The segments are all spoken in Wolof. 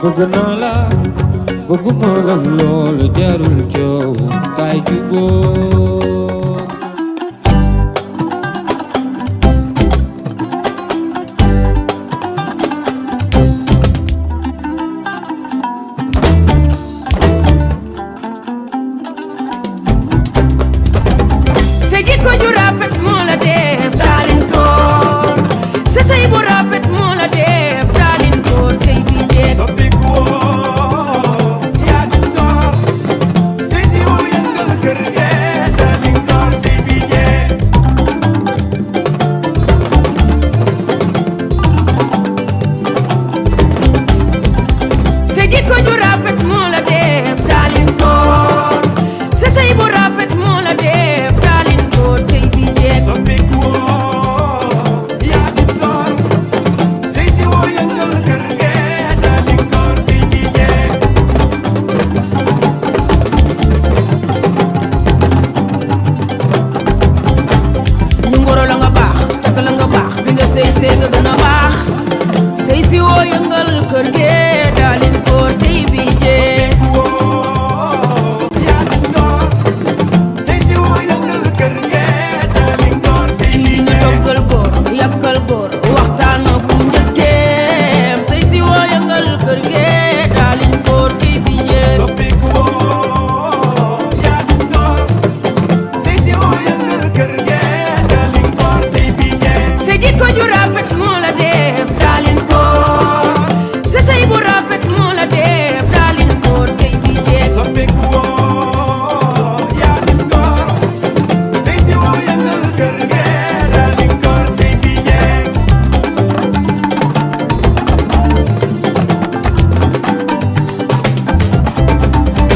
bëgg naa la bëgguma la loolu jarul coow kaay juboo sa jikko ju rafet moo la def daalin koor sa sëy bu rafet moo la def daalin koor tey bi jeex soppiku woo yaa dis door sëy si woo yëngal kër ge daalin koor tey bi jeex sa jikko ju rafet moo la def daalin koor sa sëy bu rafet moo la def daalin koor tey bi jeex soppiku woo yaa dis door sëy si woo yëngal kër ge daalin koor tey bi jeex ñu ngoro la nga baax takk la nga baax bi nga sëy see nga gën a baax sëy si woo yëngal kër ge daalin koor tey bi jeex yaa dis door sëy si woo yëngal kër ge daalin koor tey bi kii ñu toggal góor yàkkal góor waxtaan ku njëkkeem sëy si woo yëngal kër ge daalin koor tey bi jeex soppiku woo yaa dis door sëy si woo yëngal kër ge daalin koor tey bi jeex sa jikko ju rafet moo la def daalin koor sa sëy bu rafet moo la def daalin koor tey bi jeex soppiku woo yaa dis door sëy si woo yëngal kër ge daalin koor tey bi jeex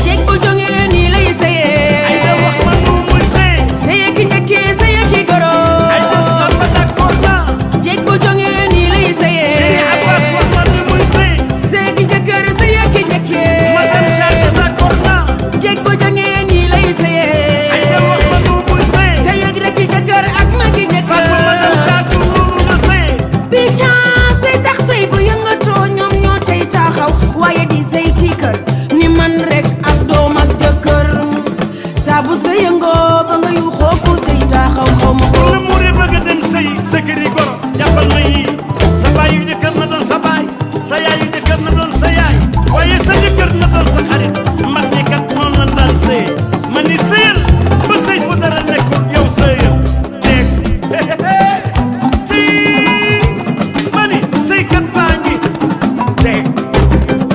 jéeg bu jógee nii lay sëyee ay da wax ma nu muy sëy sëye ki njëkkee sëye ki goro ay da samba d'accord naa jéeg bu jógee nii lay Chéri sëyee Abbas wax ma nu muy sëy sëye ki njëkkër sëye ki njëkkee madame Charge d'accord naa jéeg bu jógee nii lay sëyee ay da wax ma nu muy sëy sëye rek ki njëkkër ak ma ki Fatou madame njëkkër Charge noonu la sëy bi chance day tax sëy bu yëngatoo ñoom ñoo cay taxaw waaye di sëy ci kër ni man rek ak doom ak jëkkër saa bu sa yëngoo ba nga yu xooku cay taxaw xaw ma ko la muure bëgg a dem sëy sa kër yi goro jàppal ma yii sa baay yu jëkkër na doon sa baay sa yaay yu jëkkër na doon sa yaay waaye sa jëkkër na doon sa xarit mag ñi kat noonu lan daan sëy ma ni sëyal ba sëy fu dara nekkul yow sëyal jeeg ci ma ni sëykat baa ngi jeeg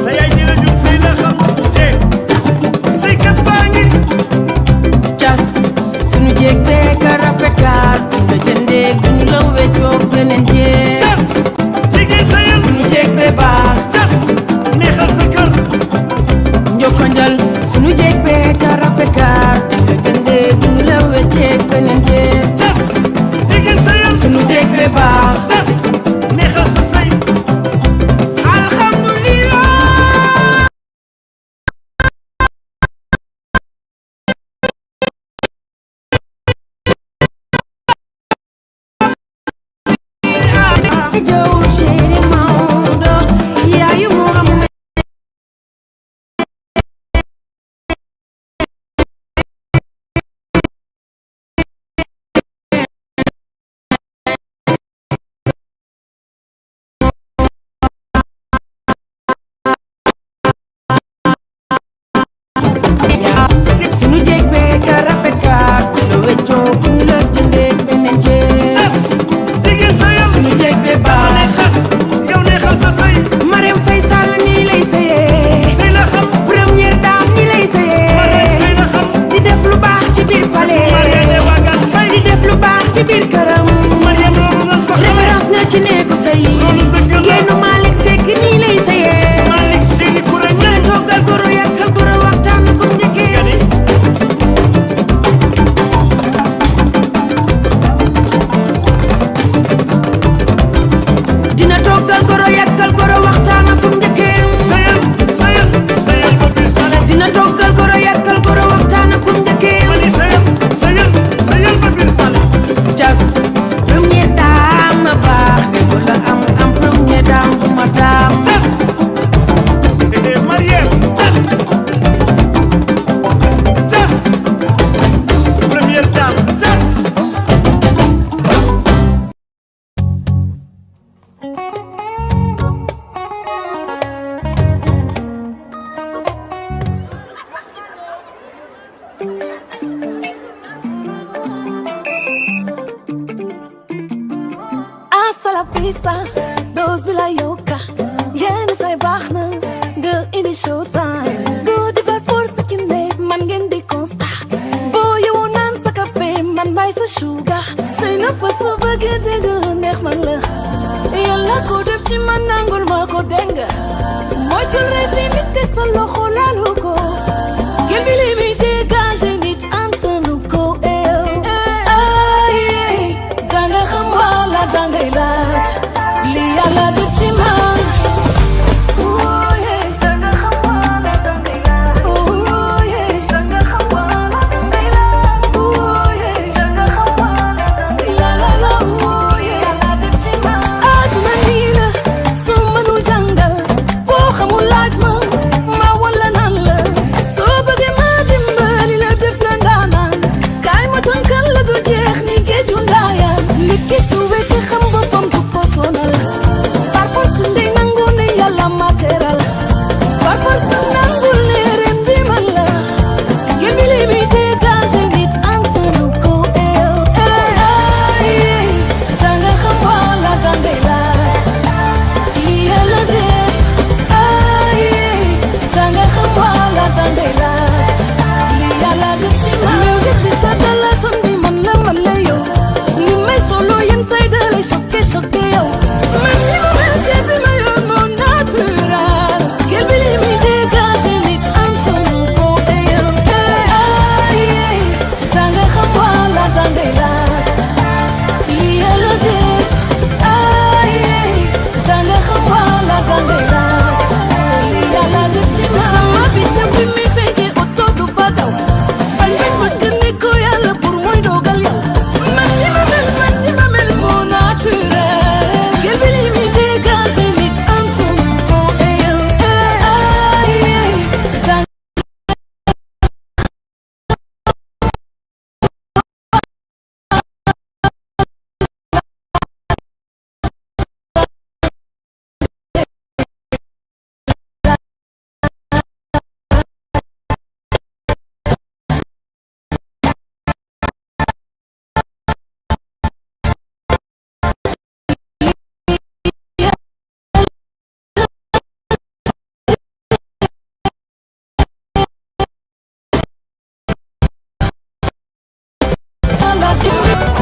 sa yaay ji la jur sëy la xam jeeg sëykat baa ngi cas sunu jéeg bee ka rafet kaat da jëndee duñu la weccoog beneen jéeg cas jigéen sëyal sunu jéeg bee baax cas neexal sa kër njokkanjal sunu jéeg bee ka rafet kaat da jëndee duñu la wecceeg beneen jéeg cas jigéen sëyal sunu jéeg bee baax cas neexal sa sëy alhamdulillah jawul chéri Maodo yaayu Muhammad yàlla ko def ci man nangul ma ko denga moytul rey fi nit te sa loxo laalu ko gel bi li muy dégagé nit antanu ko danga xam wala dangay laaj li yàlla def ci man I love you.